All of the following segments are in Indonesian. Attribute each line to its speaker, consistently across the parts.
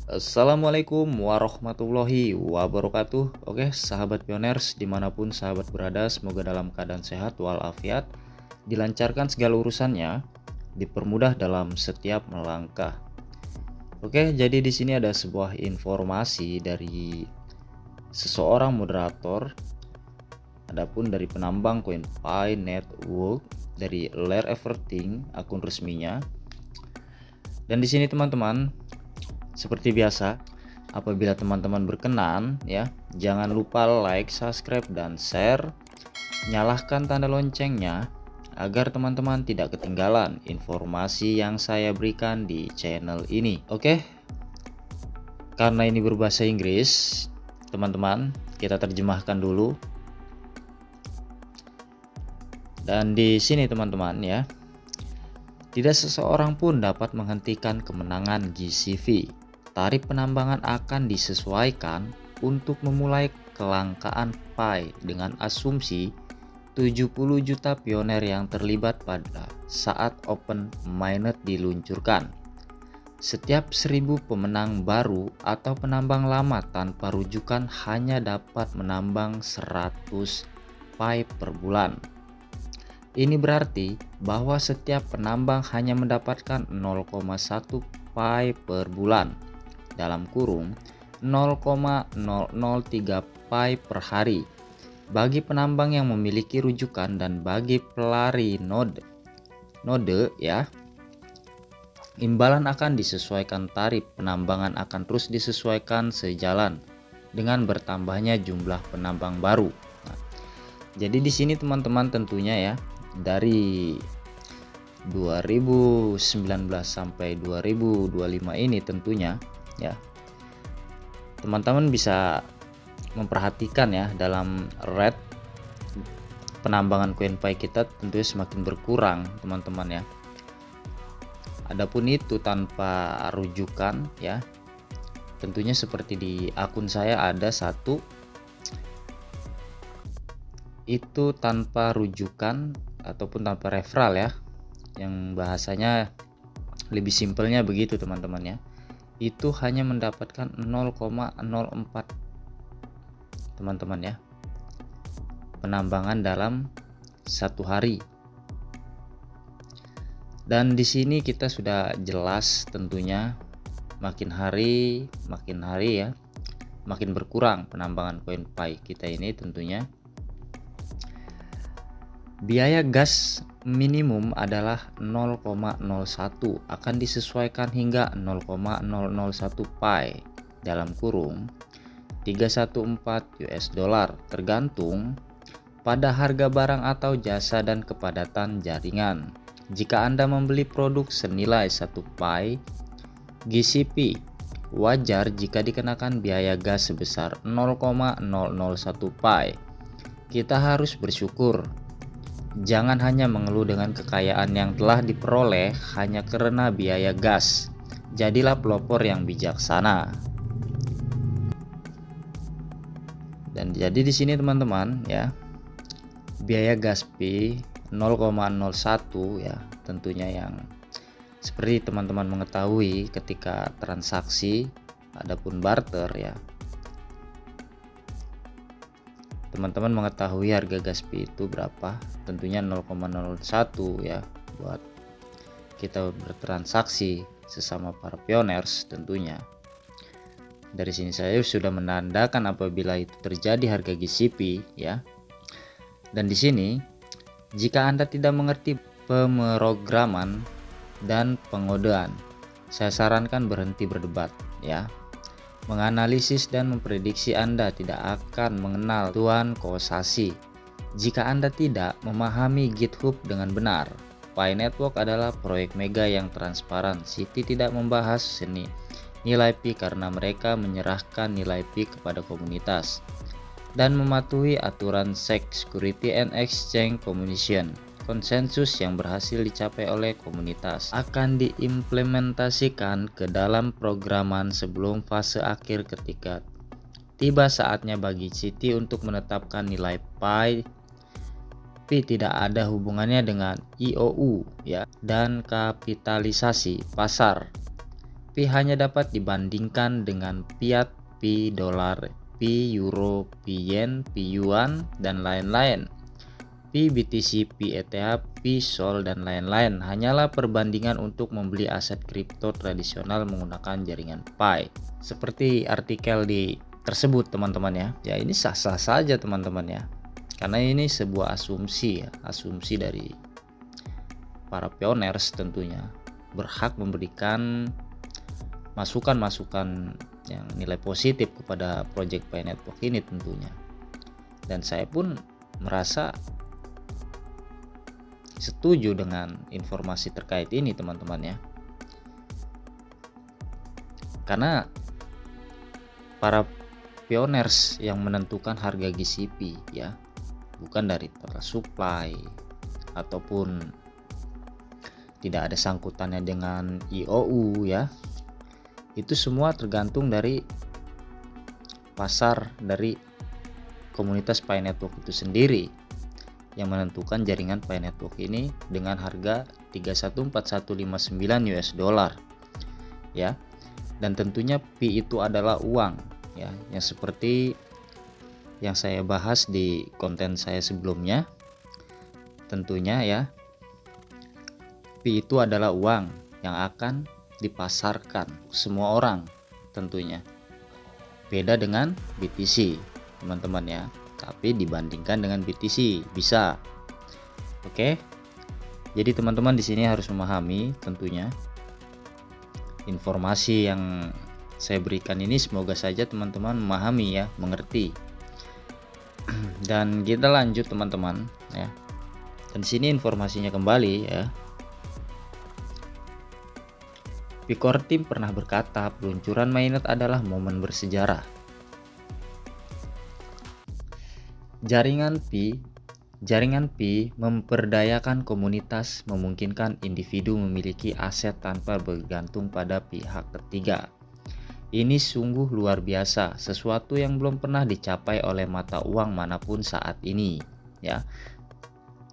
Speaker 1: Assalamualaikum warahmatullahi wabarakatuh. Oke, sahabat pioners dimanapun sahabat berada, semoga dalam keadaan sehat walafiat, dilancarkan segala urusannya, dipermudah dalam setiap melangkah. Oke, jadi di sini ada sebuah informasi dari seseorang moderator, adapun dari penambang CoinPy Network dari Lair Everything akun resminya. Dan di sini teman-teman, seperti biasa, apabila teman-teman berkenan ya, jangan lupa like, subscribe, dan share. Nyalakan tanda loncengnya agar teman-teman tidak ketinggalan informasi yang saya berikan di channel ini. Oke. Karena ini berbahasa Inggris, teman-teman, kita terjemahkan dulu. Dan di sini teman-teman ya, tidak seseorang pun dapat menghentikan kemenangan GCV. Tarif penambangan akan disesuaikan untuk memulai kelangkaan Pi dengan asumsi 70 juta pioner yang terlibat pada saat open mainnet diluncurkan. Setiap 1000 pemenang baru atau penambang lama tanpa rujukan hanya dapat menambang 100 Pi per bulan. Ini berarti bahwa setiap penambang hanya mendapatkan 0,1 Pi per bulan. Dalam kurung 0,003 Pi per hari bagi penambang yang memiliki rujukan, dan bagi pelari node ya, imbalan akan disesuaikan. Tarif penambangan akan terus disesuaikan sejalan dengan bertambahnya jumlah penambang baru. Nah, jadi di sini teman-teman tentunya ya, dari 2019 sampai 2025 ini tentunya ya, teman-teman bisa memperhatikan ya, dalam rate penambangan CoinPy kita tentunya semakin berkurang teman-teman ya. Adapun itu tanpa rujukan ya, tentunya seperti di akun saya ada satu itu tanpa rujukan ataupun tanpa referral ya, yang bahasanya lebih simpelnya begitu teman-teman ya, itu hanya mendapatkan 0,04 teman-teman ya, penambangan dalam satu hari. Dan di sini kita sudah jelas tentunya makin hari ya, makin berkurang penambangan CoinPy kita ini tentunya. Biaya gas minimum adalah 0,01, akan disesuaikan hingga 0,001 Pi dalam kurung 314 US dollar, tergantung pada harga barang atau jasa dan kepadatan jaringan. Jika Anda membeli produk senilai 1 Pi GCP, wajar jika dikenakan biaya gas sebesar 0,001 Pi. Kita harus bersyukur. Jangan hanya mengeluh dengan kekayaan yang telah diperoleh hanya karena biaya gas. Jadilah pelopor yang bijaksana. Dan jadi di sini teman-teman ya, biaya gas Pi 0,01 ya, tentunya yang seperti teman-teman mengetahui ketika transaksi adapun barter ya, teman-teman mengetahui harga gas Pi itu berapa, tentunya 0,01 ya, buat kita bertransaksi sesama para pioners tentunya. Dari sini saya sudah menandakan apabila itu terjadi harga GCP ya. Dan di sini jika Anda tidak mengerti pemrograman dan pengodean, saya sarankan berhenti berdebat ya. Menganalisis dan memprediksi Anda tidak akan mengenal tuan koosasi jika Anda tidak memahami GitHub dengan benar. Pi Network adalah proyek mega yang transparan. City tidak membahas nilai Pi karena mereka menyerahkan nilai Pi kepada komunitas dan mematuhi aturan SEC Security and Exchange Commission. Konsensus yang berhasil dicapai oleh komunitas akan diimplementasikan ke dalam programan sebelum fase akhir ketika tiba saatnya bagi Citi untuk menetapkan nilai Pi. Pi tidak ada hubungannya dengan IOU ya dan kapitalisasi pasar. Pi hanya dapat dibandingkan dengan fiat, Pi dolar, Pi euro, Pi yen, Pi yuan, dan lain-lain. Pi BTC, Pi ETH, Pi Sol, dan lain-lain hanyalah perbandingan untuk membeli aset kripto tradisional menggunakan jaringan Pi. Seperti artikel di tersebut teman-teman ya. Ya ini sah-sah saja teman-teman ya. Karena ini sebuah asumsi ya, asumsi dari para pioners tentunya berhak memberikan masukan-masukan yang nilai positif kepada project Pi Network ini tentunya. Dan saya pun merasa setuju dengan informasi terkait ini teman-teman ya. Karena para pioners yang menentukan harga GCP ya, bukan dari total supply ataupun tidak ada sangkutannya dengan IOU ya. Itu semua tergantung dari pasar dari komunitas Pi Network itu sendiri yang menentukan jaringan Pi Network ini dengan harga 314159 US dollar ya. Dan tentunya Pi itu adalah uang ya, yang seperti yang saya bahas di konten saya sebelumnya. Tentunya ya, Pi itu adalah uang yang akan dipasarkan semua orang tentunya. Beda dengan BTC teman-teman ya, tapi dibandingkan dengan BTC bisa. Oke. Jadi teman-teman di sini harus memahami tentunya informasi yang saya berikan ini, semoga saja teman-teman memahami ya, mengerti. Dan kita lanjut teman-teman ya. Dan di sini informasinya kembali ya. Pi-Core Team pernah berkata, peluncuran mainnet adalah momen bersejarah. Jaringan Pi memperdayakan komunitas, memungkinkan individu memiliki aset tanpa bergantung pada pihak ketiga. Ini sungguh luar biasa, sesuatu yang belum pernah dicapai oleh mata uang manapun saat ini ya.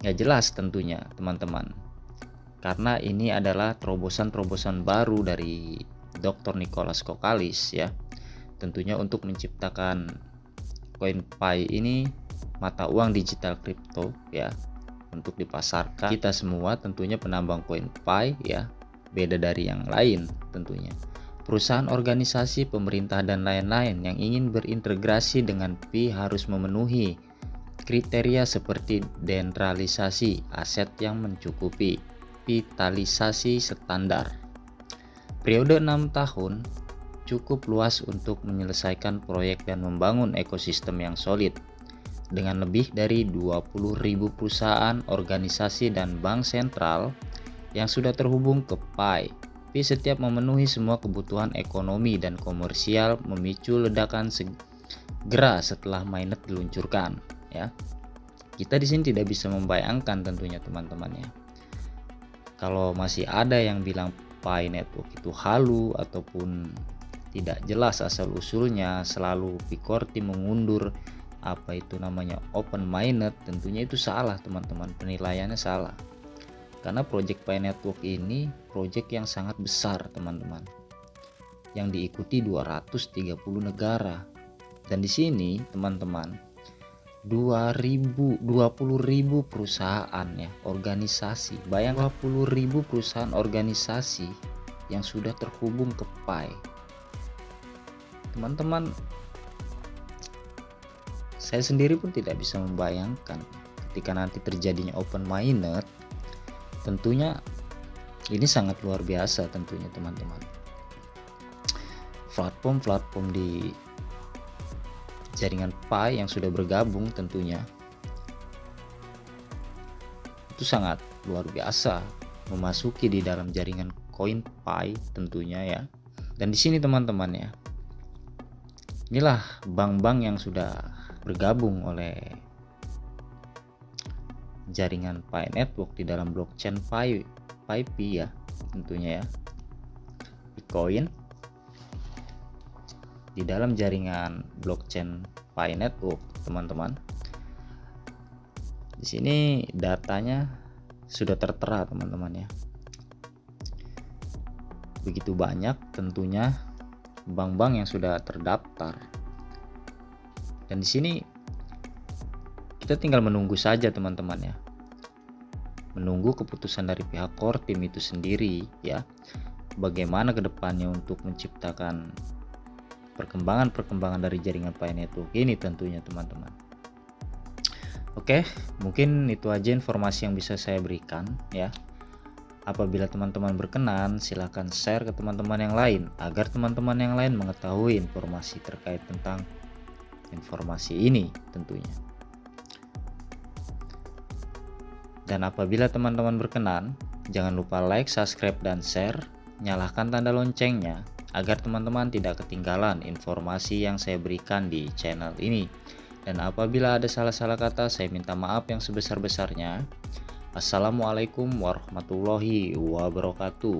Speaker 1: Ya jelas tentunya teman-teman. Karena ini adalah terobosan-terobosan baru dari Dr. Nicholas Kokkalis ya. Tentunya untuk menciptakan koin Pi ini, mata uang digital kripto ya, untuk dipasarkan. Kita semua tentunya penambang koin Pi ya, beda dari yang lain tentunya. Perusahaan, organisasi, pemerintah, dan lain-lain yang ingin berintegrasi dengan Pi harus memenuhi kriteria seperti desentralisasi aset yang mencukupi, kapitalisasi standar. Periode 6 tahun cukup luas untuk menyelesaikan proyek dan membangun ekosistem yang solid. Dengan lebih dari 20.000 perusahaan, organisasi, dan bank sentral yang sudah terhubung ke Pi, Pi setiap memenuhi semua kebutuhan ekonomi dan komersial, memicu ledakan segera setelah mainnet diluncurkan ya. Kita di sini tidak bisa membayangkan tentunya teman-teman ya. Kalau masih ada yang bilang Pi Network itu halu ataupun tidak jelas asal usulnya, selalu Pi-Core Team mengundur apa itu namanya open mainnet, tentunya itu salah teman-teman, penilaiannya salah. Karena project Pi Network ini project yang sangat besar teman-teman, yang diikuti 230 negara. Dan di sini teman-teman 20.000 perusahaan ya, organisasi. Bayangkan 20.000 perusahaan organisasi yang sudah terhubung ke Pi. Teman-teman, saya sendiri pun tidak bisa membayangkan ketika nanti terjadinya open mainnet. Tentunya ini sangat luar biasa tentunya teman-teman. Platform-platform di jaringan Pi yang sudah bergabung tentunya itu sangat luar biasa memasuki di dalam jaringan koin Pi tentunya ya. Dan di sini teman-teman ya, inilah bank-bank yang sudah bergabung oleh jaringan Pi Network di dalam blockchain Pi ya tentunya ya. Bitcoin di dalam jaringan blockchain Pi Network teman-teman. Di sini datanya sudah tertera teman-teman ya. begitu banyak tentunya bank-bank yang sudah terdaftar. Dan di sini kita tinggal menunggu saja teman-teman ya. Menunggu keputusan dari pihak core team itu sendiri ya. Bagaimana kedepannya untuk menciptakan perkembangan dari jaringan Pi Network ini tentunya teman-teman. Oke, mungkin itu aja informasi yang bisa saya berikan ya. Apabila teman-teman berkenan, silahkan share ke teman-teman yang lain agar teman-teman yang lain mengetahui informasi terkait tentang informasi ini tentunya. Dan apabila teman-teman berkenan, jangan lupa like, subscribe, dan share. Nyalakan tanda loncengnya agar teman-teman tidak ketinggalan informasi yang saya berikan di channel ini. Dan apabila ada salah-salah kata, saya minta maaf yang sebesar-besarnya. Assalamualaikum warahmatullahi wabarakatuh.